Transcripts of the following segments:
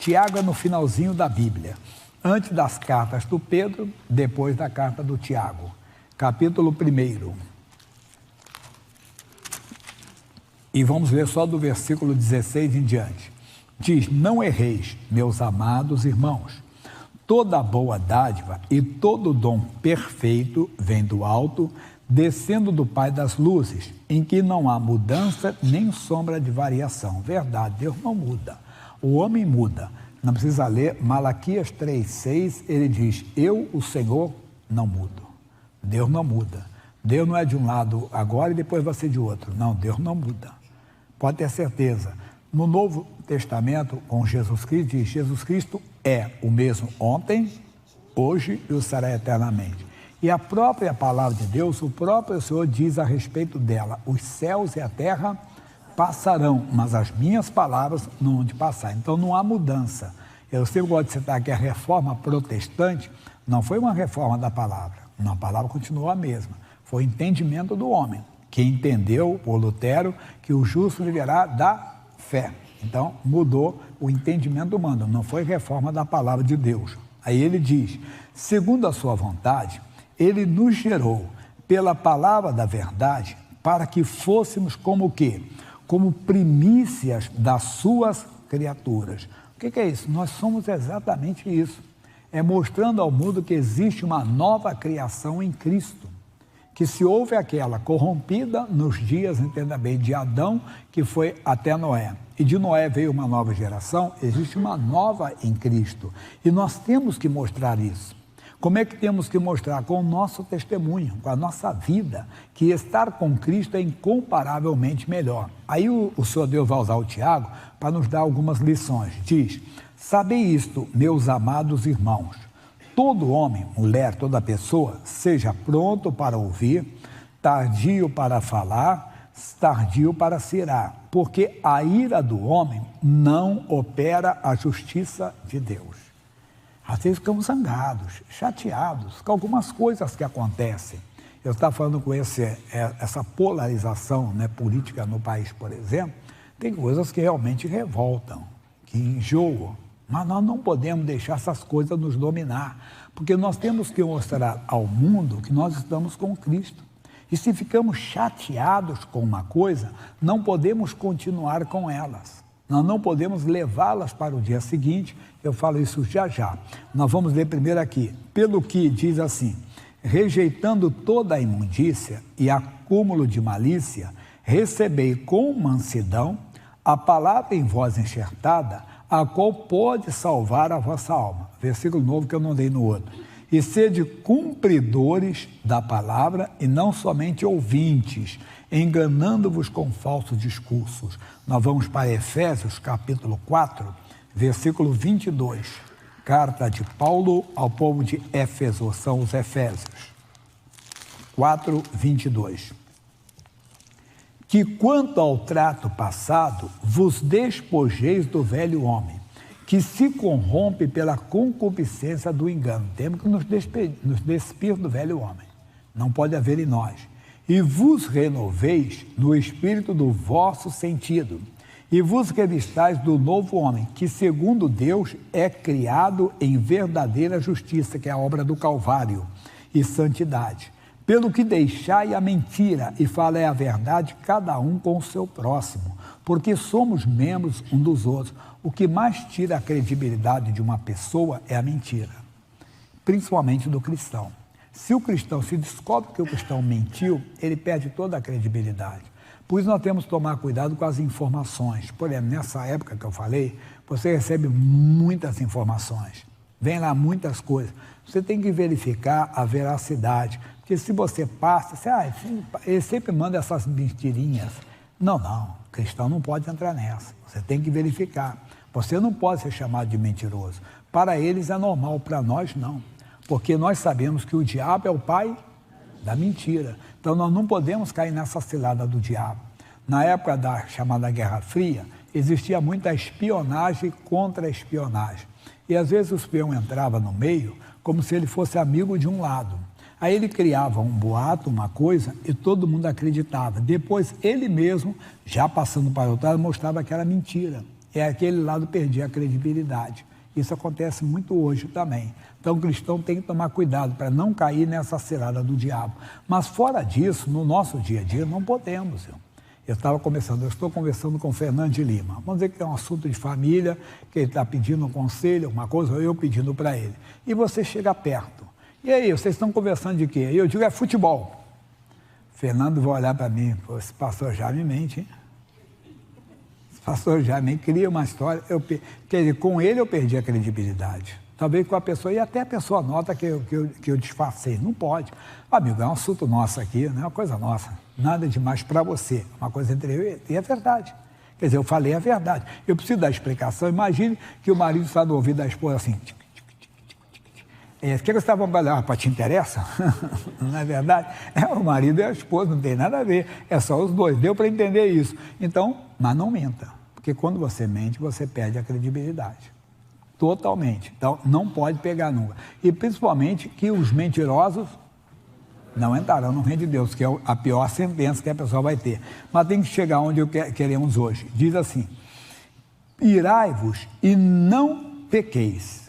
Tiago é no finalzinho da Bíblia, antes das cartas do Pedro, depois da carta do Tiago. Capítulo 1. E vamos ler só do versículo 16 em diante. Diz: não erreis, meus amados irmãos. Toda boa dádiva e todo dom perfeito vem do alto, descendo do Pai das luzes, em que não há mudança nem sombra de variação. Verdade, Deus não muda. O homem muda. Não precisa ler Malaquias 3,6, ele diz: eu, o Senhor, não mudo. Deus não muda. Deus não é de um lado agora e depois vai ser de outro. Não, Deus não muda. Pode ter certeza. No Novo Testamento, com Jesus Cristo, diz: Jesus Cristo é o mesmo ontem, hoje e o será eternamente. E a própria palavra de Deus, o próprio Senhor diz a respeito dela: os céus e a terra passarão, mas as minhas palavras não vão de passar. Então não há mudança. Eu sempre gosto de citar que a reforma protestante não foi uma reforma da palavra. Não, a palavra continuou a mesma. Foi o entendimento do homem, que entendeu, por Lutero, que o justo viverá da fé. Então, mudou o entendimento humano, não foi reforma da palavra de Deus. Aí ele diz: segundo a sua vontade, ele nos gerou pela palavra da verdade, para que fôssemos como o quê? Como primícias das suas criaturas. O que é isso? Nós somos exatamente isso. É mostrando ao mundo que existe uma nova criação em Cristo. Que se houve aquela corrompida nos dias, entenda bem, de Adão, que foi até Noé, e de Noé veio uma nova geração, existe uma nova em Cristo. E nós temos que mostrar isso. Como é que temos que mostrar? Com o nosso testemunho, com a nossa vida, que estar com Cristo é incomparavelmente melhor. Aí o Senhor Deus vai usar o Tiago para nos dar algumas lições. Diz: sabei isto, meus amados irmãos. Todo homem, mulher, toda pessoa, seja pronto para ouvir, tardio para falar, tardio para se irar, porque a ira do homem não opera a justiça de Deus. Às vezes ficamos zangados, chateados com algumas coisas que acontecem. Eu estava falando com essa polarização, né, política no país, por exemplo, tem coisas que realmente revoltam, que enjoam. Mas nós não podemos deixar essas coisas nos dominar, porque nós temos que mostrar ao mundo que nós estamos com Cristo. E se ficamos chateados com uma coisa, não podemos continuar com elas. Nós não podemos levá-las para o dia seguinte. Eu falo isso já já. Nós vamos ler primeiro aqui. Pelo que diz assim: rejeitando toda a imundícia e acúmulo de malícia, recebei com mansidão a palavra em vós enxertada, a qual pode salvar a vossa alma. Versículo novo que eu não dei no outro. E sede cumpridores da palavra e não somente ouvintes, enganando-vos com falsos discursos. Nós vamos para Efésios, capítulo 4, versículo 22. Carta de Paulo ao povo de Éfeso, são os Efésios. 4, 22. Que quanto ao trato passado, vos despojeis do velho homem, que se corrompe pela concupiscência do engano. Temos que nos despir do velho homem. Não pode haver em nós. E vos renoveis no espírito do vosso sentido, e vos revistais do novo homem, que segundo Deus é criado em verdadeira justiça, que é a obra do Calvário, e santidade. Pelo que deixai a mentira e falai a verdade, cada um com o seu próximo, porque somos membros um dos outros. O que mais tira a credibilidade de uma pessoa é a mentira, principalmente do cristão. Se o cristão se descobre que o cristão mentiu, ele perde toda a credibilidade. Por isso nós temos que tomar cuidado com as informações. Por exemplo, nessa época que eu falei, você recebe muitas informações, vem lá muitas coisas. Você tem que verificar a veracidade. Porque se você passa, ele sempre manda essas mentirinhas. Não, cristão não pode entrar nessa. Você tem que verificar. Você não pode ser chamado de mentiroso. Para eles é normal, para nós não. Porque nós sabemos que o diabo é o pai da mentira. Então nós não podemos cair nessa cilada do diabo. Na época da chamada Guerra Fria, existia muita espionagem contra a espionagem. E às vezes o espião entrava no meio como se ele fosse amigo de um lado. Aí ele criava um boato, uma coisa, e todo mundo acreditava. Depois ele mesmo, já passando para o outro lado, mostrava que era mentira. é aquele lado perder a credibilidade. Isso acontece muito hoje também. Então, o cristão tem que tomar cuidado para não cair nessa cilada do diabo. Mas, fora disso, no nosso dia a dia, não podemos. Eu estou conversando com o Fernando de Lima. Vamos dizer que é um assunto de família, que ele está pedindo um conselho, alguma coisa, ou eu pedindo para ele. E você chega perto. E aí, vocês estão conversando de quê? E eu digo, é futebol. Fernando vai olhar para mim, pô, esse pastor já me mente, hein? Esse pastor já me cria uma história. Quer dizer, com ele eu perdi a credibilidade. Talvez com a pessoa, e até a pessoa nota que eu disfarcei. Não pode. Amigo, é um assunto nosso aqui, não é uma coisa nossa. Nada demais para você. Uma coisa entre eu e é verdade. Quer dizer, eu falei a verdade. Eu preciso dar explicação. Imagine que o marido está no ouvido da esposa assim. O que você estava falando? Para te interessa? Não é verdade? O marido e a esposa, não tem nada a ver. É só os dois. Deu para entender isso. Então, mas não minta. Porque quando você mente, você perde a credibilidade. Totalmente. Então, não pode pegar nunca. E principalmente que os mentirosos não entrarão no reino de Deus, que é a pior sentença que a pessoa vai ter. Mas tem que chegar onde queremos hoje. Diz assim: irai-vos e não pequeis.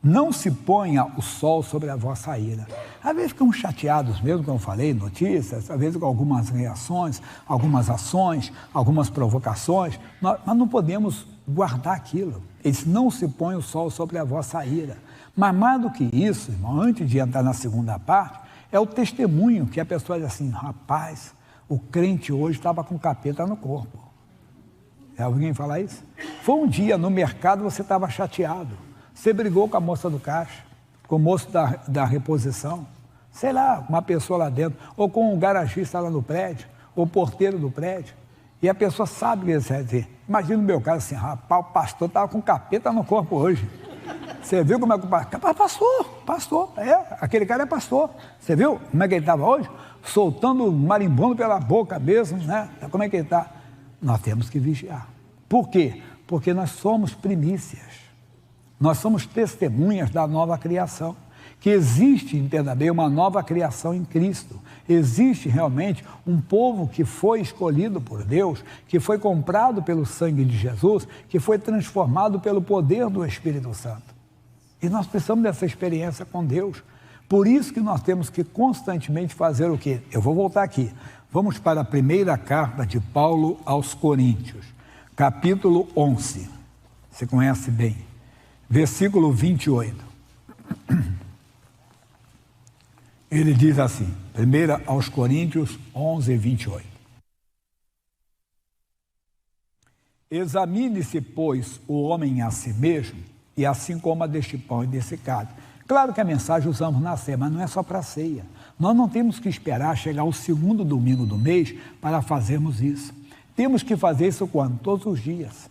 Não se ponha o sol sobre a vossa ira. Às vezes ficamos chateados mesmo, como eu falei, notícias, às vezes com algumas reações, algumas ações, algumas provocações, mas não podemos guardar aquilo. Ele disse, não se põe o sol sobre a vossa ira. Mas mais do que isso, irmão, antes de entrar na segunda parte, é o testemunho que a pessoa diz assim, rapaz, o crente hoje estava com capeta no corpo. Já ouviu alguém falar isso? Foi um dia no mercado, você estava chateado. Você brigou com a moça do caixa, com o moço da reposição, sei lá, uma pessoa lá dentro, ou com um garagista lá no prédio, ou porteiro do prédio, e a pessoa sabe o que você vai dizer. Imagina o meu caso assim, rapaz, o pastor estava com capeta no corpo hoje. Você viu como é que o pastor? Pastor, aquele cara é pastor. Você viu como é que ele estava hoje? Soltando marimbondo pela boca mesmo, né? Como é que ele está? Nós temos que vigiar. Por quê? Porque nós somos primícias. Nós somos testemunhas da nova criação, que existe, entenda bem, uma nova criação em Cristo. Existe realmente um povo que foi escolhido por Deus, que foi comprado pelo sangue de Jesus, que foi transformado pelo poder do Espírito Santo. E nós precisamos dessa experiência com Deus. Por isso que nós temos que constantemente fazer o quê? Eu vou voltar aqui. Vamos para a primeira carta de Paulo aos Coríntios, capítulo 11. Você conhece bem. Versículo 28. Ele diz assim, 1 aos Coríntios 11, 28. Examine-se, pois, o homem a si mesmo, e assim coma deste pão e desse cálice. Claro que a mensagem usamos na ceia, mas não é só para a ceia. Nós não temos que esperar chegar o segundo domingo do mês para fazermos isso. Temos que fazer isso quando? Todos os dias.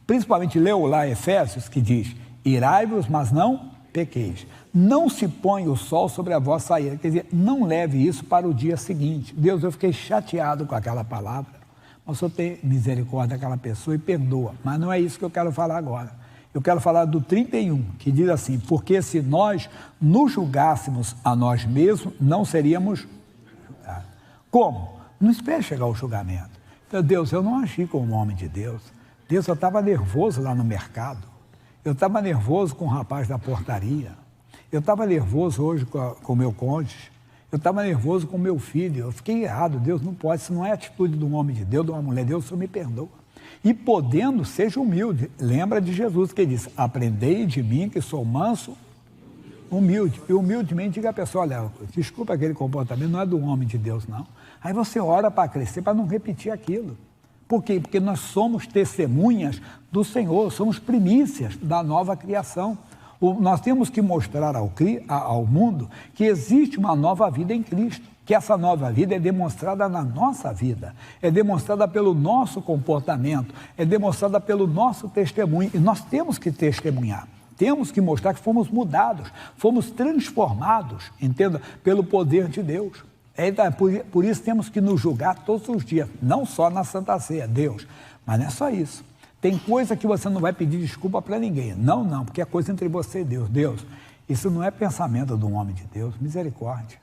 Principalmente leu lá Efésios, que diz, irai-vos, mas não pequeis. Não se põe o sol sobre a vossa ira. Quer dizer, não leve isso para o dia seguinte. Deus, eu fiquei chateado com aquela palavra. Mas o Senhor tem misericórdia daquela pessoa e perdoa. Mas não é isso que eu quero falar agora. Eu quero falar do 31, que diz assim, porque se nós nos julgássemos a nós mesmos, não seríamos julgados. Como? Não espere chegar ao julgamento. Então, Deus, eu não agi como um homem de Deus. Deus, eu estava nervoso lá no mercado. Eu estava nervoso com o rapaz da portaria. Eu estava nervoso hoje com o meu cônjuge. Eu estava nervoso com o meu filho. Eu fiquei errado. Deus não pode. Isso não é atitude de um homem de Deus, de uma mulher de Deus. O Senhor me perdoa. E podendo, seja humilde. Lembra de Jesus que disse, aprendei de mim que sou manso, humilde. E humildemente diga a pessoa, olha, desculpa aquele comportamento, não é do homem de Deus, não. Aí você ora para crescer, para não repetir aquilo. Por quê? Porque nós somos testemunhas do Senhor, somos primícias da nova criação. Nós temos que mostrar ao mundo que existe uma nova vida em Cristo, que essa nova vida é demonstrada na nossa vida, é demonstrada pelo nosso comportamento, é demonstrada pelo nosso testemunho, e nós temos que testemunhar. Temos que mostrar que fomos mudados, fomos transformados, entenda, pelo poder de Deus. Por isso temos que nos julgar todos os dias, não só na Santa Ceia, Deus, mas não é só isso. Tem coisa que você não vai pedir desculpa para ninguém. Não, porque é coisa entre você e Deus. Deus, isso não é pensamento de um homem de Deus, misericórdia.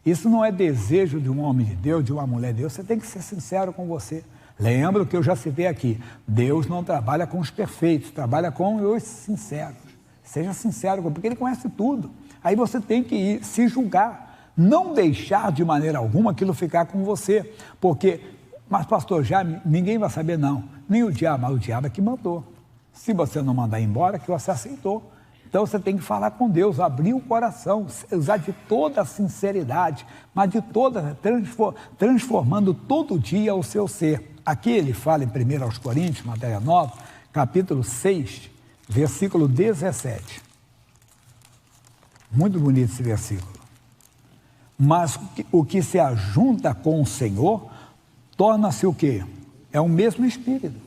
Isso não é desejo de um homem de Deus, de uma mulher de Deus. Você tem que ser sincero com você. Lembra o que eu já citei aqui, Deus não trabalha com os perfeitos, trabalha com os sinceros. Seja sincero, porque Ele conhece tudo. Aí você tem que ir se julgar, não deixar de maneira alguma aquilo ficar com você, porque, mas pastor, já ninguém vai saber não, nem o diabo, mas o diabo é que mandou. Se você não mandar embora, que você aceitou. Então você tem que falar com Deus, abrir o coração, usar de toda a sinceridade, mas de toda, transformando todo dia o seu ser. Aqui ele fala em 1 Coríntios, matéria 9, capítulo 6, versículo 17. Muito bonito esse versículo. Mas o que se ajunta com o Senhor, torna-se o quê? É o mesmo Espírito.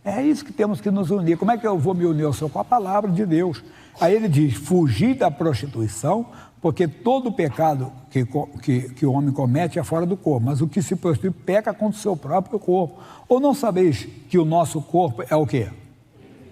É isso que temos que nos unir. Como é que eu vou me unir ao Senhor? Com a palavra de Deus. Aí ele diz, fugir da prostituição, porque todo pecado que o homem comete é fora do corpo, mas o que se prostitui peca contra o seu próprio corpo. Ou não sabeis que o nosso corpo é o quê?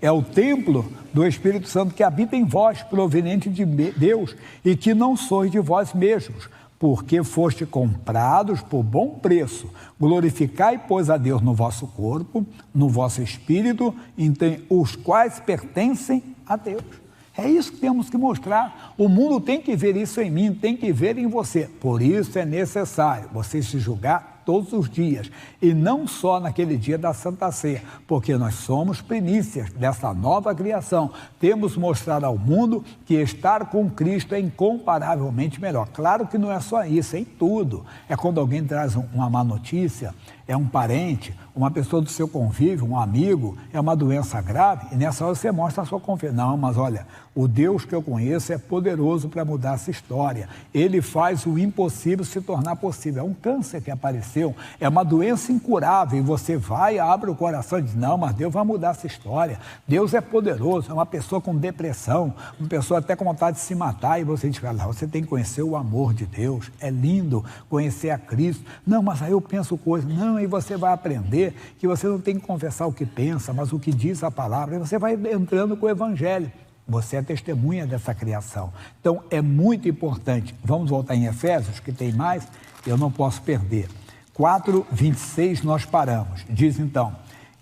É o templo do Espírito Santo que habita em vós, proveniente de Deus, e que não sois de vós mesmos, porque foste comprados por bom preço. Glorificai, pois, a Deus no vosso corpo, no vosso espírito, os quais pertencem a Deus. É isso que temos que mostrar. O mundo tem que ver isso em mim, tem que ver em você. Por isso é necessário você se julgar todos os dias, e não só naquele dia da Santa Ceia, porque nós somos primícias dessa nova criação. Temos mostrado ao mundo que estar com Cristo é incomparavelmente melhor. Claro que não é só isso, é em tudo. É quando alguém traz uma má notícia, é um parente, uma pessoa do seu convívio, um amigo, é uma doença grave, e nessa hora você mostra a sua confiança. Não, mas olha, o Deus que eu conheço é poderoso para mudar essa história. Ele faz o impossível se tornar possível. É um câncer que apareceu, é uma doença incurável, e você vai, abre o coração e diz, não, mas Deus vai mudar essa história. Deus é poderoso. É uma pessoa com depressão, uma pessoa até com vontade de se matar, e você diz, não, você tem que conhecer o amor de Deus. É lindo conhecer a Cristo. Não, mas aí eu penso coisas. Não, e você vai aprender que você não tem que confessar o que pensa, mas o que diz a palavra, e você vai entrando com o Evangelho. Você é testemunha dessa criação. Então, é muito importante. Vamos voltar em Efésios, que tem mais, eu não posso perder. 4:26 nós paramos. Diz então,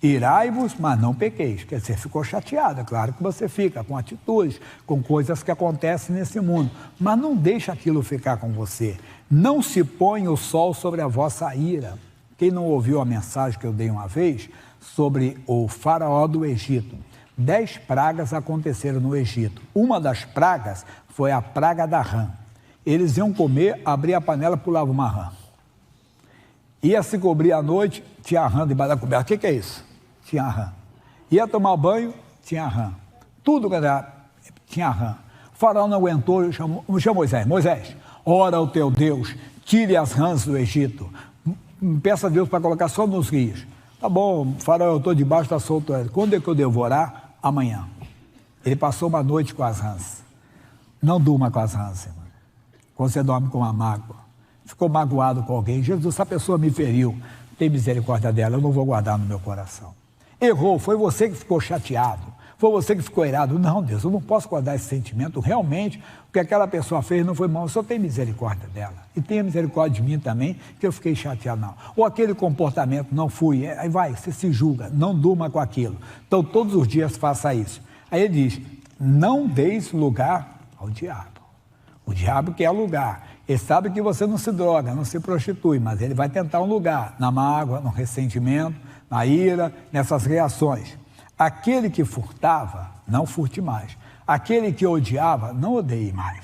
irai-vos, mas não pequeis. Quer dizer, ficou chateado, é claro que você fica com atitudes, com coisas que acontecem nesse mundo, mas não deixa aquilo ficar com você. Não se põe o sol sobre a vossa ira. Quem não ouviu a mensagem que eu dei uma vez sobre o faraó do Egito? 10 pragas aconteceram no Egito. Uma das pragas foi a praga da rã. Eles iam comer, abria a panela, pulava uma rã. Ia se cobrir à noite, tinha rã debaixo da coberta. O que é isso? Tinha rã. Ia tomar banho, tinha rã. Tudo que era, tinha rã. O faraó não aguentou, chamou Moisés. Moisés, ora ao teu Deus, tire as rãs do Egito. Peça a Deus para colocar só nos rios. Tá bom, faraó, eu estou debaixo da solta. Quando é que eu devo orar? Amanhã. Ele passou uma noite com as rãs. Não durma com as rãs, irmão. Quando você dorme com uma mágoa, ficou magoado com alguém, Jesus, essa pessoa me feriu, tem misericórdia dela, eu não vou guardar no meu coração. Errou, foi você que ficou chateado, foi você que ficou irado. Não, Deus, eu não posso guardar esse sentimento, realmente, o que aquela pessoa fez não foi mal, eu só tenho misericórdia dela. E tenha misericórdia de mim também, que eu fiquei chateado, não. Ou aquele comportamento, não fui, aí vai, você se julga, não durma com aquilo. Então, todos os dias faça isso. Aí ele diz, não deis lugar ao diabo. O diabo quer lugar. Ele sabe que você não se droga, não se prostitui, mas ele vai tentar um lugar, na mágoa, no ressentimento, na ira, nessas reações. Aquele que furtava, não furte mais. Aquele que odiava, não odeie mais.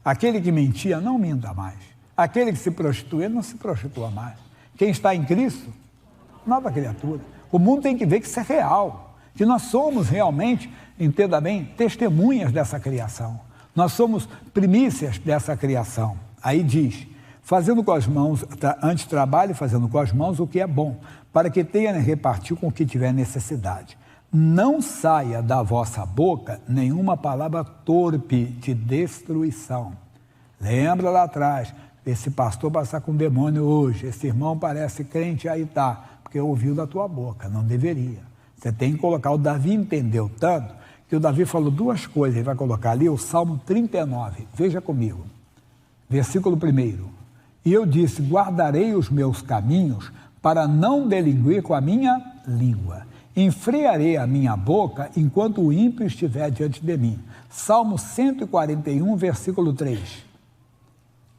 Aquele que mentia, não minta mais. Aquele que se prostituía, não se prostitua mais. Quem está em Cristo, nova criatura. O mundo tem que ver que isso é real, que nós somos realmente, entenda bem, testemunhas dessa criação. Nós somos primícias dessa criação. Aí diz, fazendo com as mãos, antes trabalhe fazendo com as mãos o que é bom, para que tenha de repartir com o que tiver necessidade. Não saia da vossa boca nenhuma palavra torpe de destruição. Lembra lá atrás, esse pastor passar com demônio hoje, esse irmão parece crente, aí tá, porque ouviu da tua boca, não deveria. Você tem que colocar, o Davi entendeu tanto, que o Davi falou duas coisas, ele vai colocar ali o Salmo 39, veja comigo, versículo 1. E eu disse, guardarei os meus caminhos para não delinquir com a minha língua. Enfrearei a minha boca enquanto o ímpio estiver diante de mim. Salmo 141, versículo 3.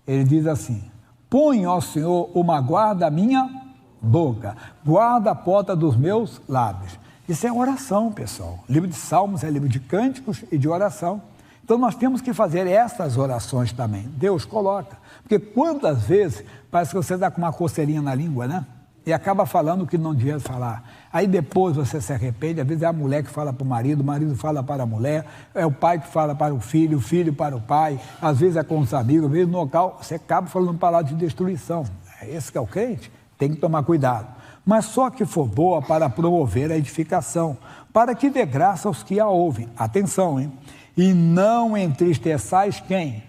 Ele diz assim: põe, ó Senhor, uma guarda à minha boca, guarda a porta dos meus lábios. Isso é oração, pessoal. O livro de Salmos é livro de cânticos e de oração. Então nós temos que fazer essas orações também. Deus coloca. Porque quantas vezes parece que você está com uma coceirinha na língua, né? E acaba falando o que não devia falar. Aí depois você se arrepende, às vezes é a mulher que fala para o marido fala para a mulher, é o pai que fala para o filho para o pai, às vezes é com os amigos, às vezes no local, você acaba falando palavras de destruição. É esse que é o crente? Tem que tomar cuidado. Mas só que for boa para promover a edificação, para que dê graça aos que a ouvem. Atenção, hein? E não entristeçais quem?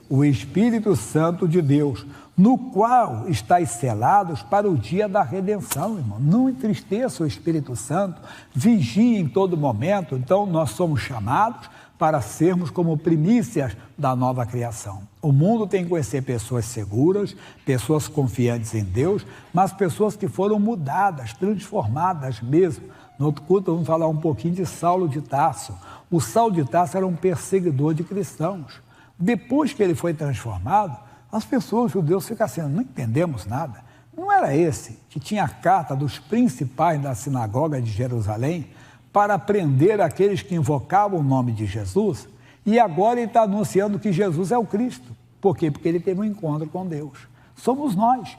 O Espírito Santo de Deus, no qual estáis selados para o dia da redenção, irmão. Não entristeça o Espírito Santo, vigie em todo momento. Então, nós somos chamados para sermos como primícias da nova criação. O mundo tem que conhecer pessoas seguras, pessoas confiantes em Deus, mas pessoas que foram mudadas, transformadas mesmo. No outro culto, vamos falar um pouquinho de Saulo de Tarso. O Saulo de Tarso era um perseguidor de cristãos. Depois que ele foi transformado, as pessoas, os judeus, ficam assim, não entendemos nada. Não era esse que tinha a carta dos principais da sinagoga de Jerusalém para prender aqueles que invocavam o nome de Jesus? E agora ele está anunciando que Jesus é o Cristo. Por quê? Porque ele teve um encontro com Deus. Somos nós.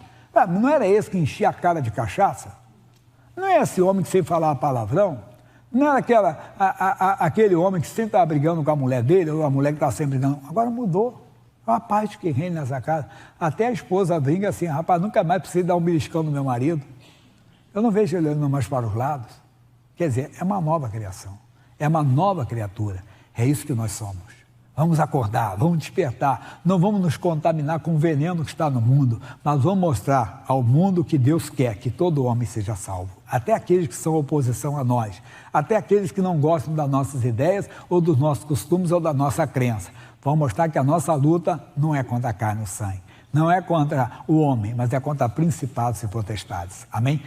Não era esse que enchia a cara de cachaça? Não é esse homem que sempre falava palavrão? Não era aquele homem que sempre estava brigando com a mulher dele, ou a mulher que estava sempre brigando? Agora mudou. É uma paz que reina nessa casa. Até a esposa brinca assim, rapaz, nunca mais precisa dar um beliscão no meu marido. Eu não vejo ele olhando mais para os lados. Quer dizer, é uma nova criação. É uma nova criatura. É isso que nós somos. Vamos acordar, vamos despertar. Não vamos nos contaminar com o veneno que está no mundo, mas vamos mostrar ao mundo que Deus quer que todo homem seja salvo. Até aqueles que são oposição a nós. Até aqueles que não gostam das nossas ideias, ou dos nossos costumes, ou da nossa crença. Vamos mostrar que a nossa luta não é contra a carne e o sangue. Não é contra o homem, mas é contra principados e potestades. Amém?